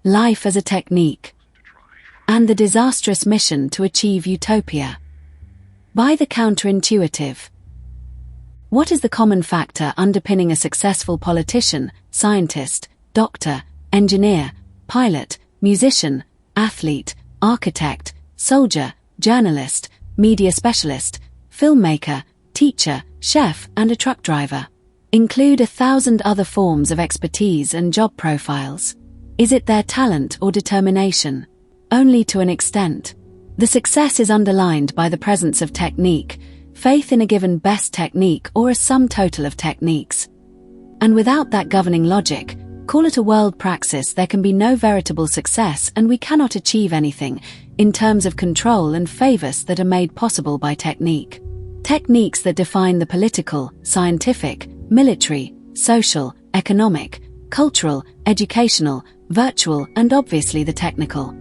Life as a Technique, and the Disastrous Mission to Achieve Utopia. By the counterintuitive. What is the common factor underpinning a successful politician, scientist, doctor, engineer, pilot, musician, athlete, architect, soldier, journalist, media specialist, filmmaker, teacher, chef, and a truck driver? Include 1,000 other forms of expertise and job profiles. Is it their talent or determination? Only to an extent. The success is underlined by the presence of technique, faith in a given best technique or a sum total of techniques. And without that governing logic, call it a world praxis, there can be no veritable success, and we cannot achieve anything in terms of control and favors that are made possible by technique. Techniques that define the political, scientific, military, social, economic, cultural, educational, virtual, and obviously the technical.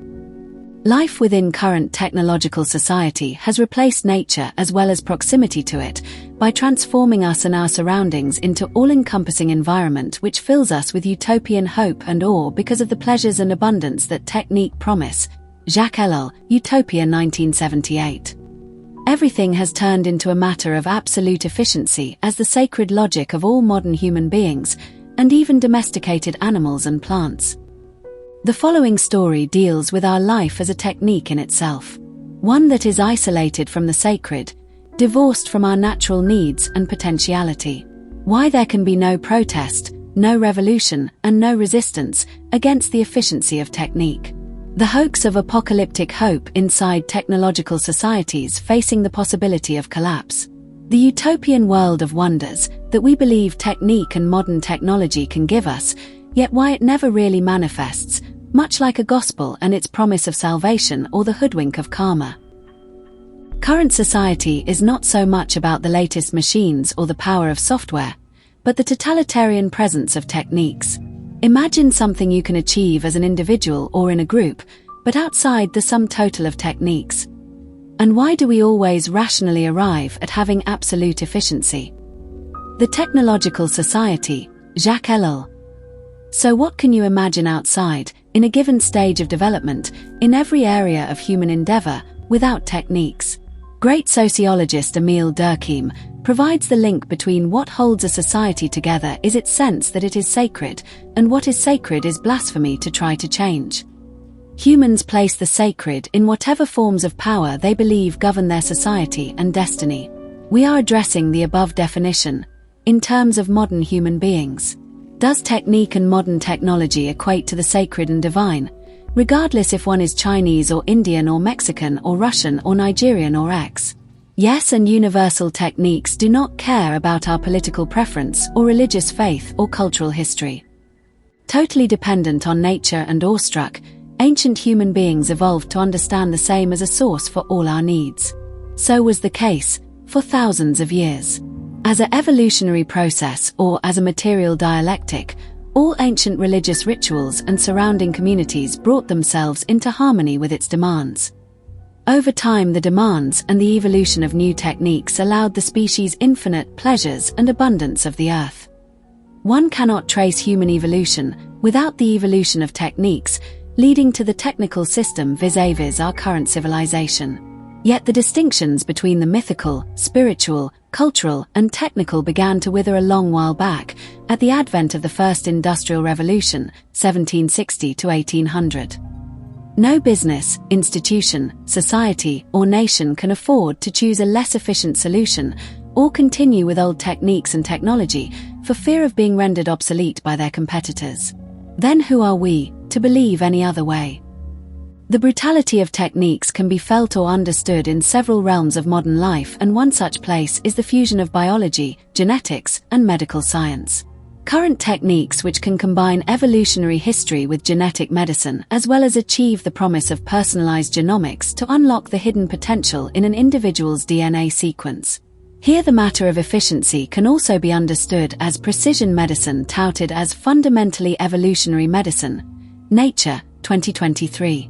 Life within current technological society has replaced nature as well as proximity to it by transforming us and our surroundings into all-encompassing environment which fills us with utopian hope and awe because of the pleasures and abundance that technique promise. Jacques Ellul, Utopia 1978. Everything has turned into a matter of absolute efficiency as the sacred logic of all modern human beings, and even domesticated animals and plants. The following story deals with our life as a technique in itself. One that is isolated from the sacred, divorced from our natural needs and potentiality. Why there can be no protest, no revolution, and no resistance against the efficiency of technique. The hoax of apocalyptic hope inside technological societies facing the possibility of collapse. The utopian world of wonders that we believe technique and modern technology can give us, yet why it never really manifests, much like a gospel and its promise of salvation or the hoodwink of karma. Current society is not so much about the latest machines or the power of software, but the totalitarian presence of techniques. Imagine something you can achieve as an individual or in a group, but outside the sum total of techniques. And why do we always rationally arrive at having absolute efficiency? The technological society, Jacques Ellul. So what can you imagine outside, in a given stage of development, in every area of human endeavor, without techniques? Great sociologist Emile Durkheim provides the link between what holds a society together is its sense that it is sacred, and what is sacred is blasphemy to try to change. Humans place the sacred in whatever forms of power they believe govern their society and destiny. We are addressing the above definition in terms of modern human beings. Does technique and modern technology equate to the sacred and divine, regardless if one is Chinese or Indian or Mexican or Russian or Nigerian or X? Yes, and universal techniques do not care about our political preference or religious faith or cultural history. Totally dependent on nature and awestruck, ancient human beings evolved to understand the same as a source for all our needs. So was the case for thousands of years. As an evolutionary process or as a material dialectic, all ancient religious rituals and surrounding communities brought themselves into harmony with its demands. Over time, the demands and the evolution of new techniques allowed the species infinite pleasures and abundance of the earth. One cannot trace human evolution without the evolution of techniques, leading to the technical system vis-a-vis our current civilization. Yet the distinctions between the mythical, spiritual, cultural, and technical began to wither a long while back, at the advent of the First Industrial Revolution, 1760 to 1800. No business, institution, society, or nation can afford to choose a less efficient solution or continue with old techniques and technology for fear of being rendered obsolete by their competitors. Then who are we to believe any other way? The brutality of techniques can be felt or understood in several realms of modern life, and one such place is the fusion of biology, genetics, and medical science. Current techniques which can combine evolutionary history with genetic medicine as well as achieve the promise of personalized genomics to unlock the hidden potential in an individual's DNA sequence. Here the matter of efficiency can also be understood as precision medicine touted as fundamentally evolutionary medicine. Nature, 2023.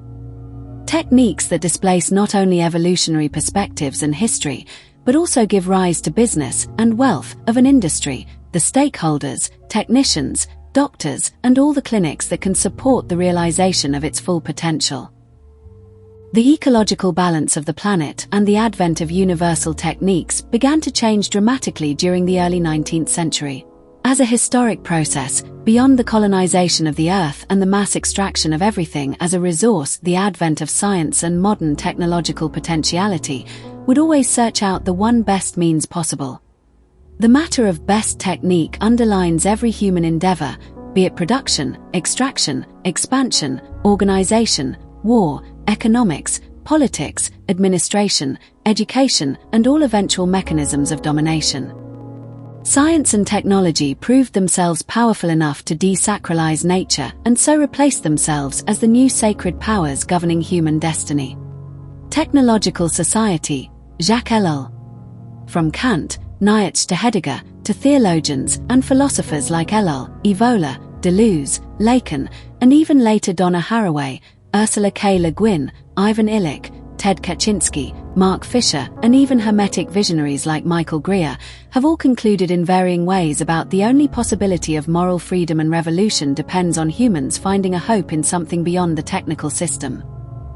Techniques that displace not only evolutionary perspectives and history, but also give rise to business and wealth of an industry, the stakeholders, technicians, doctors, and all the clinics that can support the realization of its full potential. The ecological balance of the planet and the advent of universal techniques began to change dramatically during the early 19th century. As a historic process, beyond the colonization of the Earth and the mass extraction of everything as a resource, the advent of science and modern technological potentiality would always search out the one best means possible. The matter of best technique underlines every human endeavor, be it production, extraction, expansion, organization, war, economics, politics, administration, education, and all eventual mechanisms of domination. Science and technology proved themselves powerful enough to desacralize nature and so replace themselves as the new sacred powers governing human destiny. Technological society, Jacques Ellul. From Kant, Nietzsche to Heidegger, to theologians and philosophers like Ellul, Evola, Deleuze, Lacan, and even later Donna Haraway, Ursula K. Le Guin, Ivan Illich, Ted Kaczynski, Mark Fisher, and even Hermetic visionaries like Michael Greer have all concluded in varying ways about the only possibility of moral freedom and revolution depends on humans finding a hope in something beyond the technical system.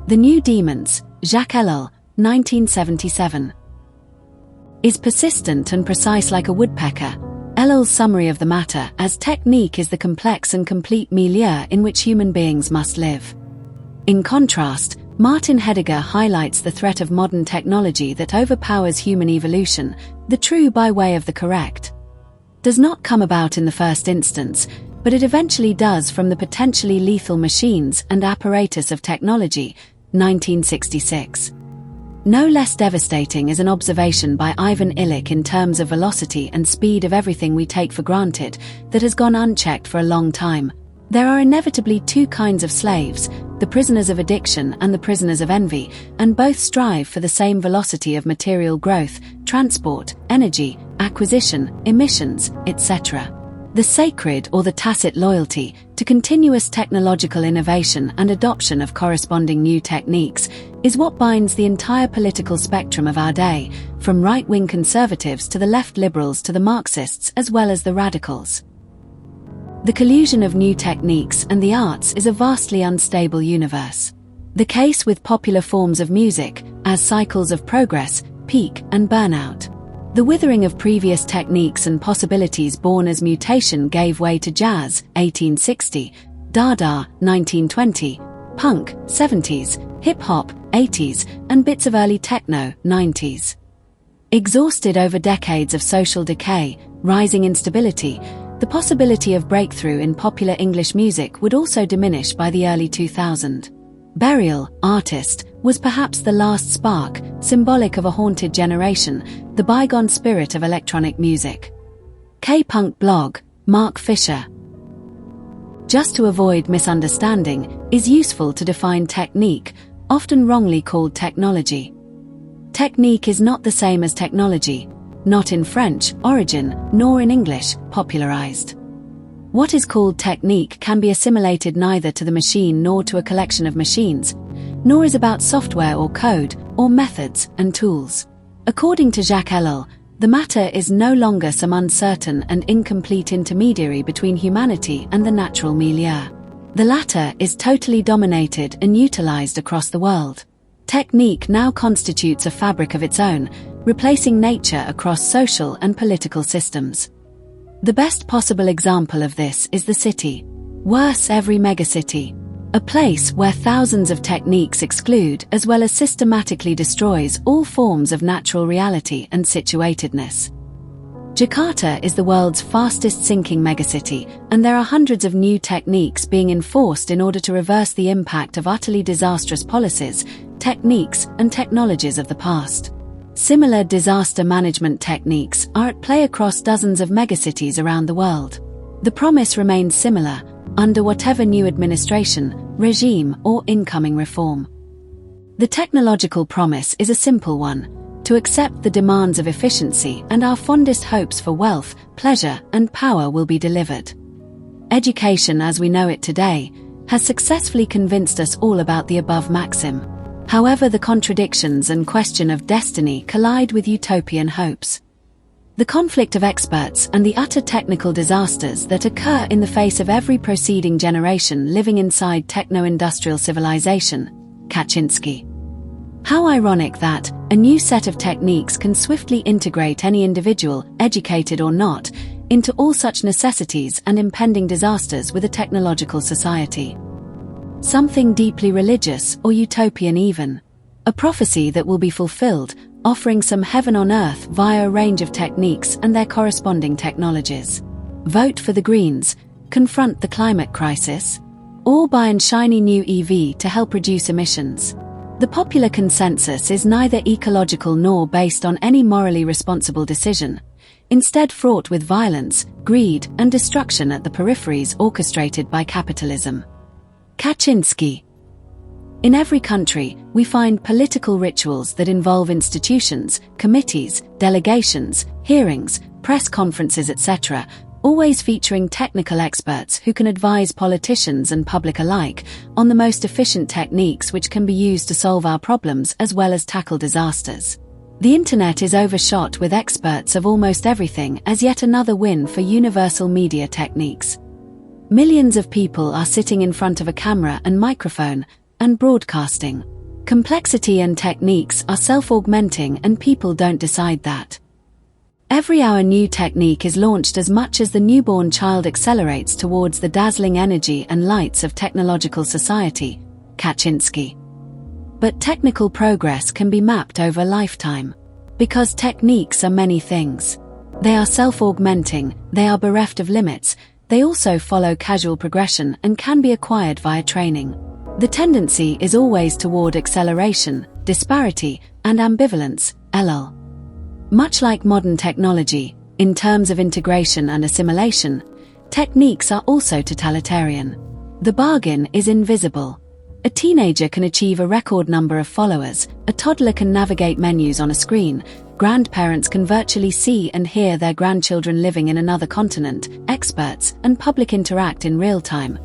The New Demons, Jacques Ellul, 1977. Is persistent and precise like a woodpecker. Ellul's summary of the matter as technique is the complex and complete milieu in which human beings must live. In contrast, Martin Heidegger highlights the threat of modern technology that overpowers human evolution, the true by way of the correct. Does not come about in the first instance, but it eventually does from the potentially lethal machines and apparatus of technology, 1966. No less devastating is an observation by Ivan Illich in terms of velocity and speed of everything we take for granted that has gone unchecked for a long time. There are inevitably two kinds of slaves, the prisoners of addiction and the prisoners of envy, and both strive for the same velocity of material growth, transport, energy, acquisition, emissions, etc. The sacred or the tacit loyalty to continuous technological innovation and adoption of corresponding new techniques is what binds the entire political spectrum of our day, from right-wing conservatives to the left liberals to the Marxists as well as the radicals. The collusion of new techniques and the arts is a vastly unstable universe. The case with popular forms of music, as cycles of progress, peak, and burnout. The withering of previous techniques and possibilities born as mutation gave way to jazz, 1860, Dada, 1920, punk, 70s, hip-hop, 80s, and bits of early techno, 90s. Exhausted over decades of social decay, rising instability, the possibility of breakthrough in popular English music would also diminish by the early 2000s. Burial, artist, was perhaps the last spark, symbolic of a haunted generation, the bygone spirit of electronic music. K-Punk blog, Mark Fisher. Just to avoid misunderstanding, is useful to define technique, often wrongly called technology. Technique is not the same as technology, not in French origin, nor in English, popularized. What is called technique can be assimilated neither to the machine nor to a collection of machines, nor is about software or code, or methods and tools. According to Jacques Ellul, the matter is no longer some uncertain and incomplete intermediary between humanity and the natural milieu. The latter is totally dominated and utilized across the world. Technique now constitutes a fabric of its own, replacing nature across social and political systems. The best possible example of this is the city. Worse, every megacity. A place where thousands of techniques exclude as well as systematically destroys all forms of natural reality and situatedness. Jakarta is the world's fastest sinking megacity, and there are hundreds of new techniques being enforced in order to reverse the impact of utterly disastrous policies, techniques, and technologies of the past. Similar disaster management techniques are at play across dozens of megacities around the world. The promise remains similar, under whatever new administration, regime, or incoming reform. The technological promise is a simple one: to accept the demands of efficiency, and our fondest hopes for wealth, pleasure, and power will be delivered. Education as we know it today has successfully convinced us all about the above maxim. However, the contradictions and question of destiny collide with utopian hopes. The conflict of experts and the utter technical disasters that occur in the face of every preceding generation living inside techno-industrial civilization. Kaczynski. How ironic that a new set of techniques can swiftly integrate any individual, educated or not, into all such necessities and impending disasters with a technological society. Something deeply religious or utopian even. A prophecy that will be fulfilled, offering some heaven on earth via a range of techniques and their corresponding technologies. Vote for the Greens, confront the climate crisis, or buy a shiny new EV to help reduce emissions. The popular consensus is neither ecological nor based on any morally responsible decision, instead fraught with violence, greed, and destruction at the peripheries orchestrated by capitalism. Kaczynski. In every country, we find political rituals that involve institutions, committees, delegations, hearings, press conferences, etc., always featuring technical experts who can advise politicians and public alike on the most efficient techniques which can be used to solve our problems as well as tackle disasters. The internet is overshot with experts of almost everything as yet another win for universal media techniques. Millions of people are sitting in front of a camera and microphone and broadcasting. Complexity and techniques are self-augmenting and people don't decide that. Every hour new technique is launched as much as the newborn child accelerates towards the dazzling energy and lights of technological society. Kaczynski. But technical progress can be mapped over a lifetime. Because techniques are many things. They are self-augmenting, they are bereft of limits, they also follow casual progression and can be acquired via training. The tendency is always toward acceleration, disparity, and ambivalence, LL. Much like modern technology, in terms of integration and assimilation, techniques are also totalitarian. The bargain is invisible. A teenager can achieve a record number of followers, a toddler can navigate menus on a screen, grandparents can virtually see and hear their grandchildren living in another continent, experts and public interact in real time.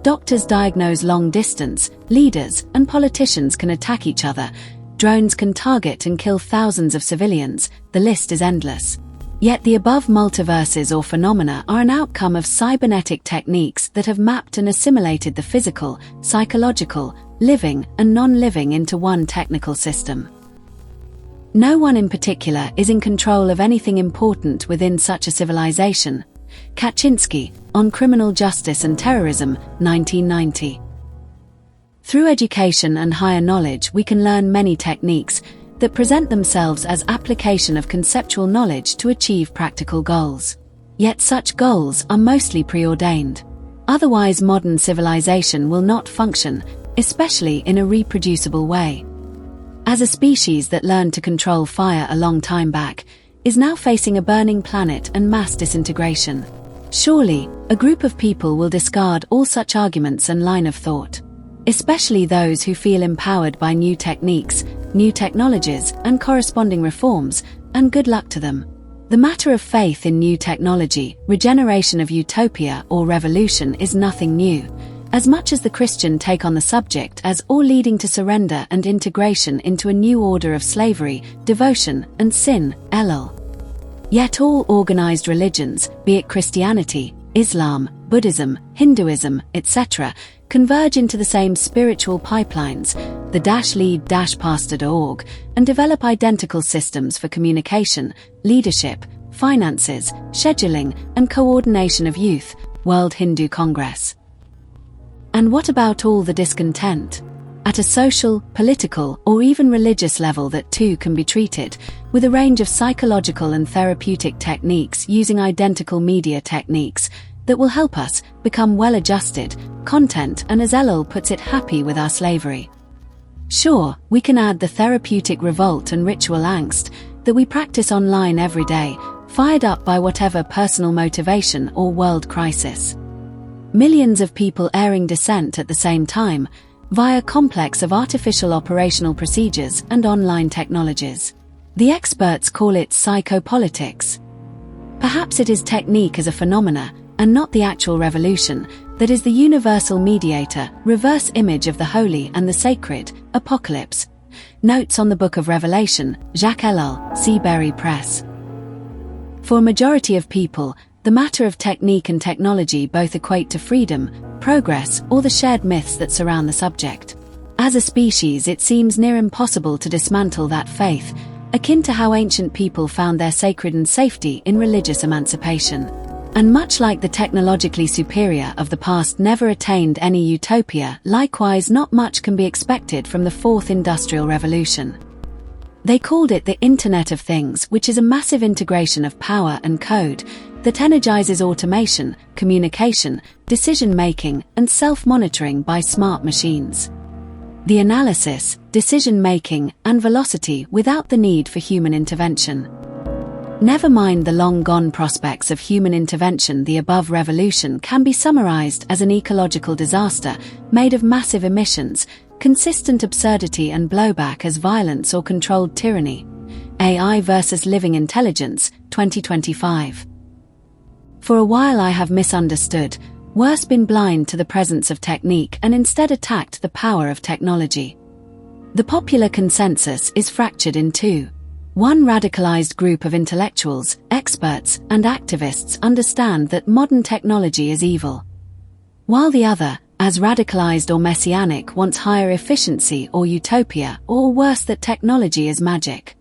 Doctors diagnose long distance, leaders and politicians can attack each other, drones can target and kill thousands of civilians, the list is endless. Yet the above multiverses or phenomena are an outcome of cybernetic techniques that have mapped and assimilated the physical, psychological, living and non-living into one technical system. No one in particular is in control of anything important within such a civilization. Kaczynski, on Criminal Justice and Terrorism, 1990. Through education and higher knowledge we can learn many techniques that present themselves as application of conceptual knowledge to achieve practical goals. Yet such goals are mostly preordained. Otherwise modern civilization will not function, especially in a reproducible way. As a species that learned to control fire a long time back, is now facing a burning planet and mass disintegration. Surely, a group of people will discard all such arguments and line of thought. Especially those who feel empowered by new techniques, new technologies, and corresponding reforms, and good luck to them. The matter of faith in new technology, regeneration of utopia or revolution is nothing new, as much as the Christian take on the subject as all leading to surrender and integration into a new order of slavery, devotion, and sin, LL. Yet all organized religions, be it Christianity, Islam, Buddhism, Hinduism, etc., converge into the same spiritual pipelines, the -lead-pastor.org, and develop identical systems for communication, leadership, finances, scheduling, and coordination of youth, World Hindu Congress. And what about all the discontent? At a social, political, or even religious level that too can be treated, with a range of psychological and therapeutic techniques using identical media techniques that will help us become well-adjusted, content and as LL puts it happy with our slavery. Sure, we can add the therapeutic revolt and ritual angst that we practice online every day, fired up by whatever personal motivation or world crisis. Millions of people airing dissent at the same time, via complex of artificial operational procedures and online technologies. The experts call it psychopolitics. Perhaps it is technique as a phenomena, and not the actual revolution, that is the universal mediator, reverse image of the holy and the sacred, apocalypse. Notes on the Book of Revelation, Jacques Ellul, Seabury Press. For a majority of people, the matter of technique and technology both equate to freedom, progress, or the shared myths that surround the subject. As a species, it seems near impossible to dismantle that faith, akin to how ancient people found their sacred and safety in religious emancipation. And much like the technologically superior of the past never attained any utopia, likewise not much can be expected from the Fourth Industrial Revolution. They called it the Internet of Things, which is a massive integration of power and code that energizes automation, communication, decision-making, and self-monitoring by smart machines. The analysis, decision-making, and velocity without the need for human intervention. Never mind the long-gone prospects of human intervention, the above revolution can be summarized as an ecological disaster made of massive emissions, consistent absurdity and blowback as violence or controlled tyranny. AI versus Living Intelligence, 2025. For a while I have misunderstood, worse been blind to the presence of technique and instead attacked the power of technology. The popular consensus is fractured in two. One radicalized group of intellectuals, experts, and activists understand that modern technology is evil, while the other, as radicalized or messianic, wants higher efficiency or utopia, or worse, that technology is magic.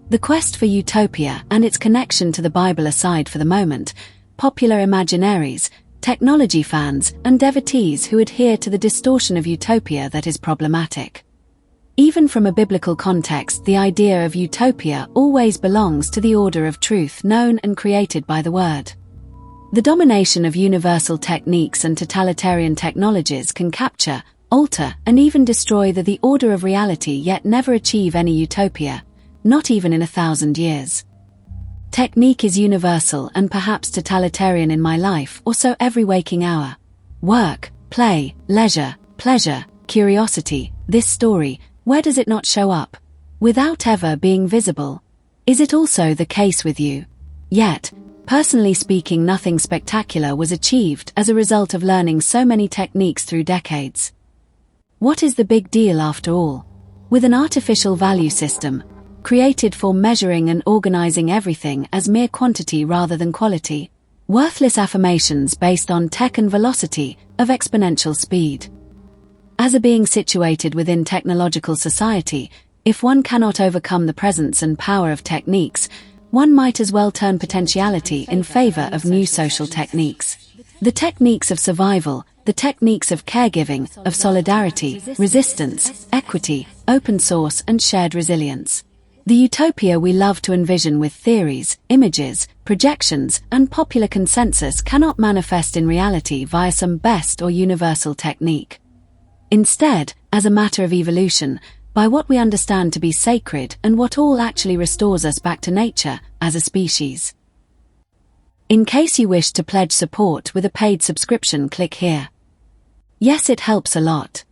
The quest for utopia and its connection to the Bible aside for the moment, popular imaginaries, technology fans, and devotees who adhere to the distortion of utopia that is problematic. Even from a biblical context, the idea of utopia always belongs to the order of truth known and created by the Word. The domination of universal techniques and totalitarian technologies can capture, alter, and even destroy the order of reality, yet never achieve any utopia, not even in 1,000 years. Technique is universal and perhaps totalitarian in my life, or so every waking hour. Work, play, leisure, pleasure, curiosity, this story, where does it not show up? Without ever being visible. Is it also the case with you? Yet, personally speaking, nothing spectacular was achieved as a result of learning so many techniques through decades. What is the big deal after all? With an artificial value system, created for measuring and organizing everything as mere quantity rather than quality, worthless affirmations based on tech and velocity of exponential speed. As a being situated within technological society, if one cannot overcome the presence and power of techniques, one might as well turn potentiality in favor of new social techniques. The techniques of survival, the techniques of caregiving, of solidarity, resistance, equity, open source, and shared resilience. The utopia we love to envision with theories, images, projections, and popular consensus cannot manifest in reality via some best or universal technique. Instead, as a matter of evolution, by what we understand to be sacred and what all actually restores us back to nature as a species. In case you wish to pledge support with a paid subscription, click here. Yes, it helps a lot.